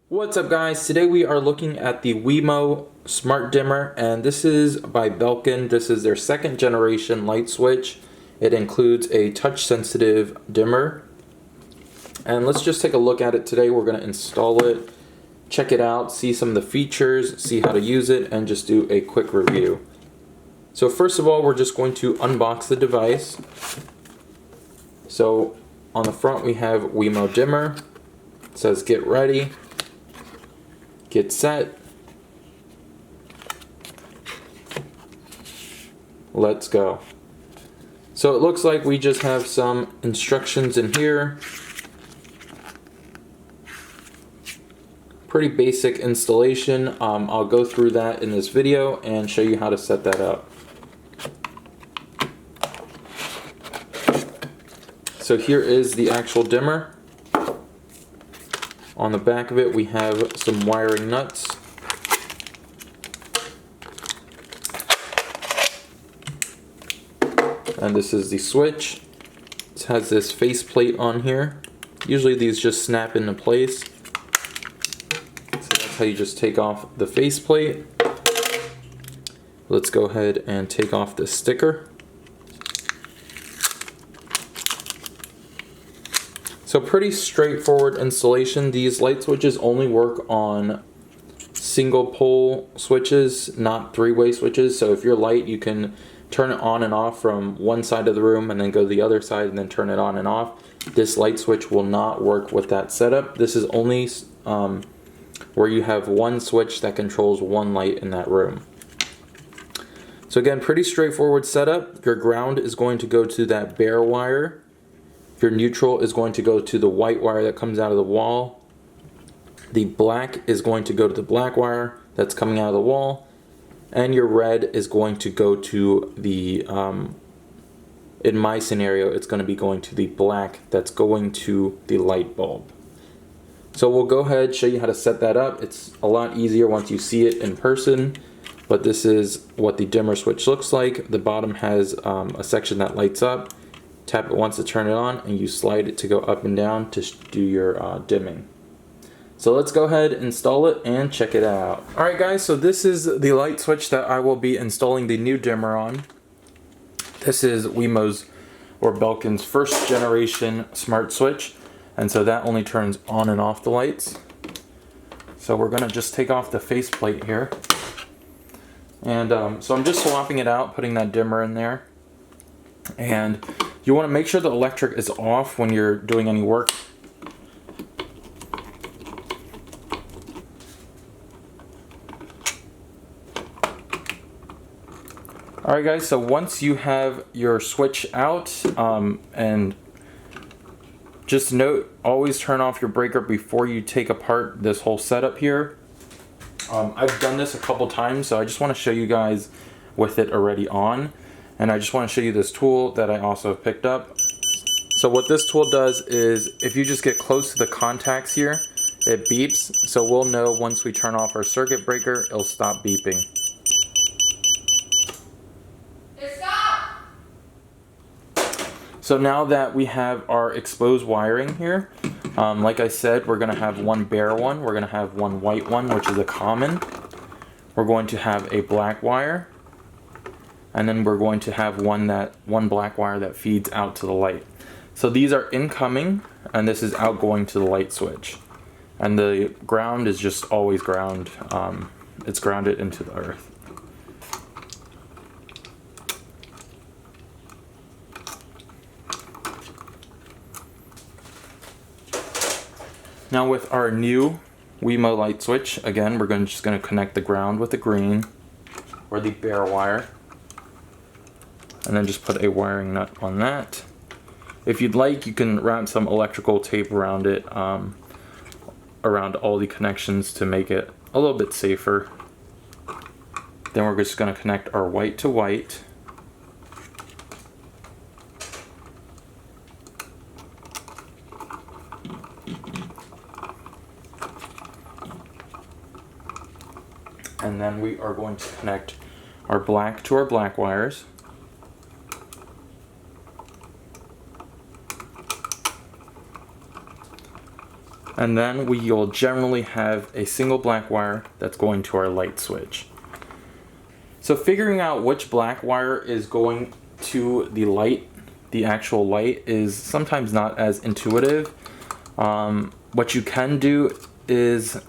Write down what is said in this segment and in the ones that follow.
What's up guys, today we are looking at the WeMo smart dimmer, and this is by Belkin. This is their second generation light switch. It includes a touch sensitive dimmer, and let's just take a look at it today. We're going to install it, check it out, see some of the features, see how to use it, and just do a quick review. So first of all, we're just going to unbox the device. So on the front we have WeMo dimmer. It says get ready. Get set. Let's go. So it looks like we just have some instructions in here. Pretty basic installation. I'll go through that in this video and show you how to set that up. So here is the actual dimmer. On the back of it we have some wiring nuts. And this is the switch. It has this face plate on here. Usually these just snap into place. So that's how you just take off the face plate. Let's go ahead and take off the sticker. So pretty straightforward installation. These light switches only work on single pole switches, not three-way switches. So if your light, you can turn it on and off from one side of the room and then go to the other side and then turn it on and off. This light switch will not work with that setup. This is only where you have one switch that controls one light in that room. So again, pretty straightforward setup. Your ground is going to go to that bare wire. Your neutral is going to go to the white wire that comes out of the wall. The black is going to go to the black wire that's coming out of the wall. And your red is going to go to the, in my scenario, it's going to be going to the black that's going to the light bulb. So we'll go ahead and show you how to set that up. It's a lot easier once you see it in person. But this is what the dimmer switch looks like. The bottom has a section that lights up. Tap it once to turn it on, and you slide it to go up and down to do your dimming. So let's go ahead, install it, and check it out. Alright guys, so this is the light switch that I will be installing the new dimmer on. This is WeMo's or Belkin's first generation smart switch, and so that only turns on and off the lights. So we're going to just take off the face plate here. And so I'm just swapping it out, putting that dimmer in there. And you want to make sure the electric is off when you're doing any work. Alright guys, so once you have your switch out, and just note, always turn off your breaker before you take apart this whole setup here. I've done this a couple times, so I just want to show you guys with it already on. And I just want to show you this tool that I also picked up. So what this tool does is, if you just get close to the contacts here, it beeps. So we'll know once we turn off our circuit breaker, it'll stop beeping. Stop! So now that we have our exposed wiring here, like I said, we're going to have one bare one, we're going to have one white one, which is a common. We're going to have a black wire. And then we're going to have one black wire that feeds out to the light. So these are incoming, and this is outgoing to the light switch. And the ground is just always ground. It's grounded into the earth. Now with our new WeMo light switch, again, we're just going to connect the ground with the green, or the bare wire. And then just put a wiring nut on that. If you'd like, you can wrap some electrical tape around it, around all the connections to make it a little bit safer. Then we're just going to connect our white to white. And then we are going to connect our black to our black wires. And then we'll generally have a single black wire that's going to our light switch. So figuring out which black wire is going to the light, the actual light, is sometimes not as intuitive. What you can do is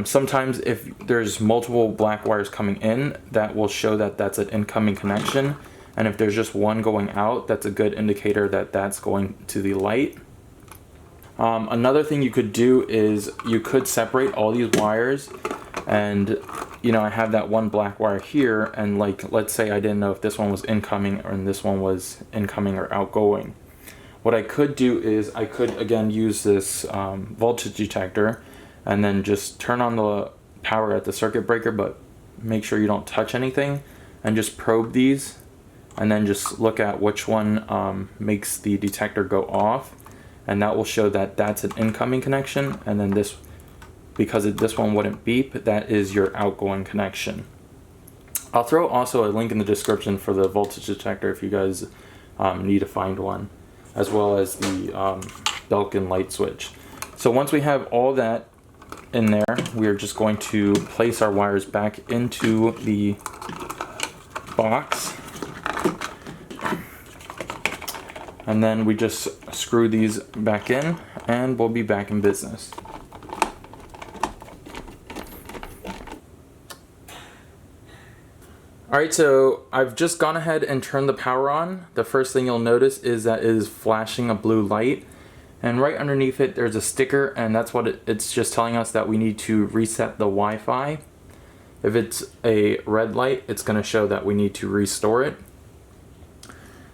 sometimes if there's multiple black wires coming in, that will show that that's an incoming connection. And if there's just one going out, that's a good indicator that that's going to the light. Another thing you could do is you could separate all these wires, and I have that one black wire here, and like, let's say I didn't know if this one was incoming or this one was incoming or outgoing. What I could do is I could again use this voltage detector and then just turn on the power at the circuit breaker, but make sure you don't touch anything, and just probe these and then just look at which one makes the detector go off, and that will show that that's an incoming connection, and then this, because this one wouldn't beep, that is your outgoing connection. I'll throw also a link in the description for the voltage detector if you guys need to find one, as well as the Belkin light switch. So once we have all that in there, we are just going to place our wires back into the box, and then we just screw these back in and we'll be back in business. Alright, so I've just gone ahead and turned the power on. The first thing you'll notice is that it is flashing a blue light, and right underneath it there's a sticker, and that's what it's just telling us that we need to reset the Wi-Fi. If it's a red light, it's going to show that we need to restore it.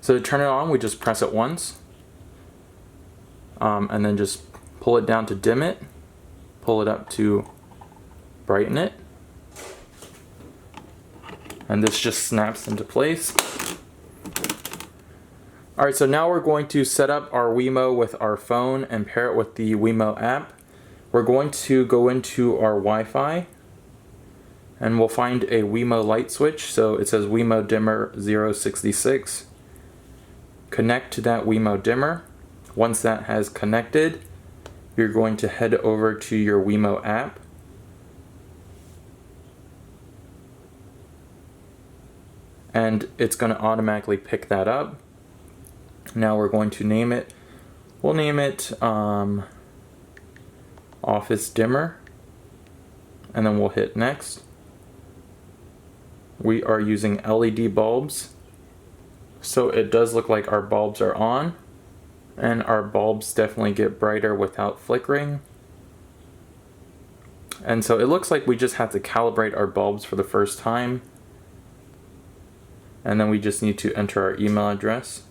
So to turn it on, we just press it once, and then just pull it down to dim it, pull it up to brighten it, and this just snaps into place. Alright, so now we're going to set up our WeMo with our phone and pair it with the WeMo app. We're going to go into our Wi-Fi, and we'll find a WeMo light switch. So it says WeMo dimmer 066. Connect to that WeMo dimmer. Once that has connected, you're going to head over to your WeMo app. And it's going to automatically pick that up. Now we're going to name it. We'll name it Office Dimmer. And then we'll hit next. We are using LED bulbs, so it does look like our bulbs are on, and our bulbs definitely get brighter without flickering. And so it looks like we just have to calibrate our bulbs for the first time, and then we just need to enter our email address.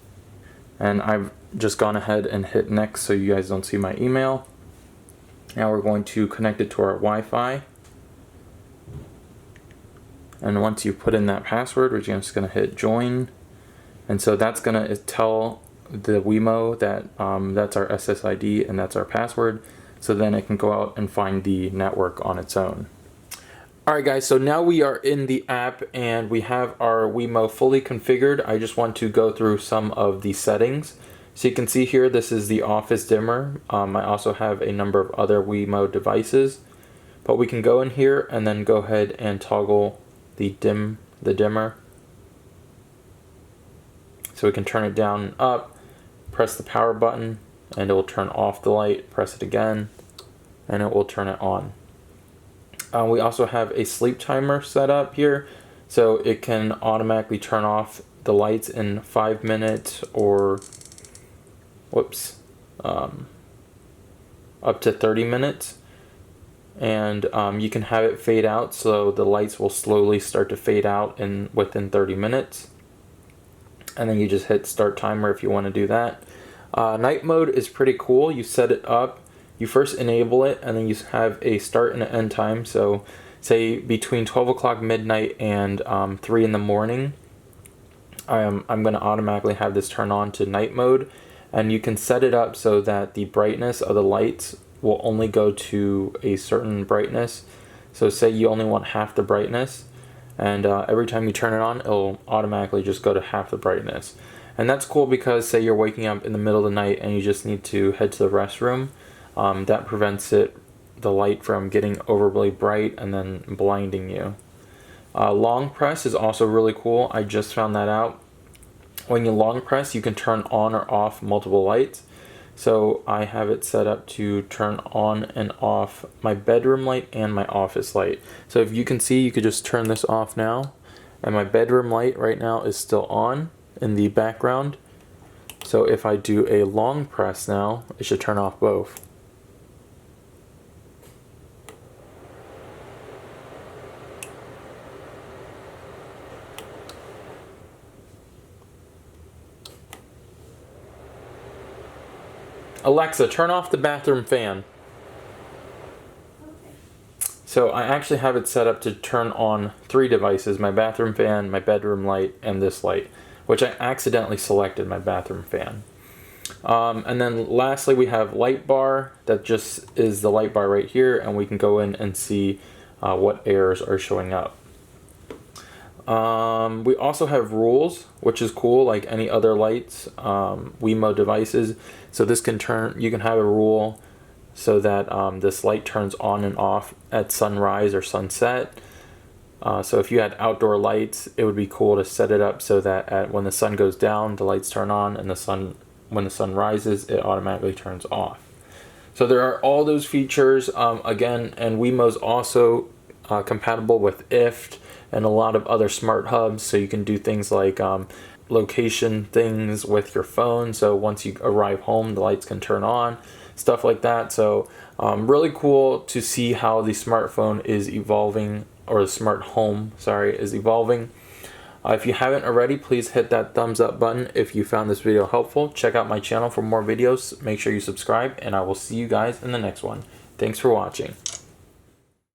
And I've just gone ahead and hit next so you guys don't see my email. Now we're going to connect it to our Wi-Fi. And once you put in that password, we're just going to hit join. And so that's going to tell the WeMo that that's our SSID and that's our password. So then it can go out and find the network on its own. Alright guys, so now we are in the app and we have our WeMo fully configured. I just want to go through some of the settings. So you can see here, this is the Office Dimmer. I also have a number of other WeMo devices. But we can go in here and then go ahead and toggle the dimmer. So we can turn it down and up, press the power button, and it will turn off the light. Press it again, and it will turn it on. We also have a sleep timer set up here, so it can automatically turn off the lights in 5 minutes or, up to 30 minutes. And you can have it fade out, so the lights will slowly start to fade out within 30 minutes. And then you just hit start timer if you want to do that. Night mode is pretty cool. You set it up, you first enable it, and then you have a start and an end time. So say between 12 o'clock midnight and 3 in the morning, I'm going to automatically have this turn on to night mode. And you can set it up so that the brightness of the lights will only go to a certain brightness. So say you only want half the brightness, and every time you turn it on, it'll automatically just go to half the brightness. And that's cool because say you're waking up in the middle of the night and you just need to head to the restroom. That prevents the light from getting overly bright and then blinding you. Long press is also really cool. I just found that out. When you long press, you can turn on or off multiple lights. So I have it set up to turn on and off my bedroom light and my office light. So if you can see, you could just turn this off now. And my bedroom light right now is still on in the background. So if I do a long press now, it should turn off both. Alexa, turn off the bathroom fan. So I actually have it set up to turn on 3 devices, my bathroom fan, my bedroom light, and this light, which I accidentally selected my bathroom fan. And then lastly, we have light bar. That just is the light bar right here, and we can go in and see what errors are showing up. We also have rules, which is cool, like any other lights, WeMo devices. So this can you can have a rule so that this light turns on and off at sunrise or sunset. So if you had outdoor lights, it would be cool to set it up so that when the sun goes down, the lights turn on, and when the sun rises, it automatically turns off. So there are all those features, again, and WeMo's also compatible with IFT and a lot of other smart hubs, so you can do things like location things with your phone, so once you arrive home the lights can turn on, stuff like that. So really cool to see how the smartphone is evolving, or the smart home, sorry, is evolving. If you haven't already, please hit that thumbs up button if you found this video helpful. Check out my channel for more videos. Make sure you subscribe, and I will see you guys in the next one. Thanks for watching.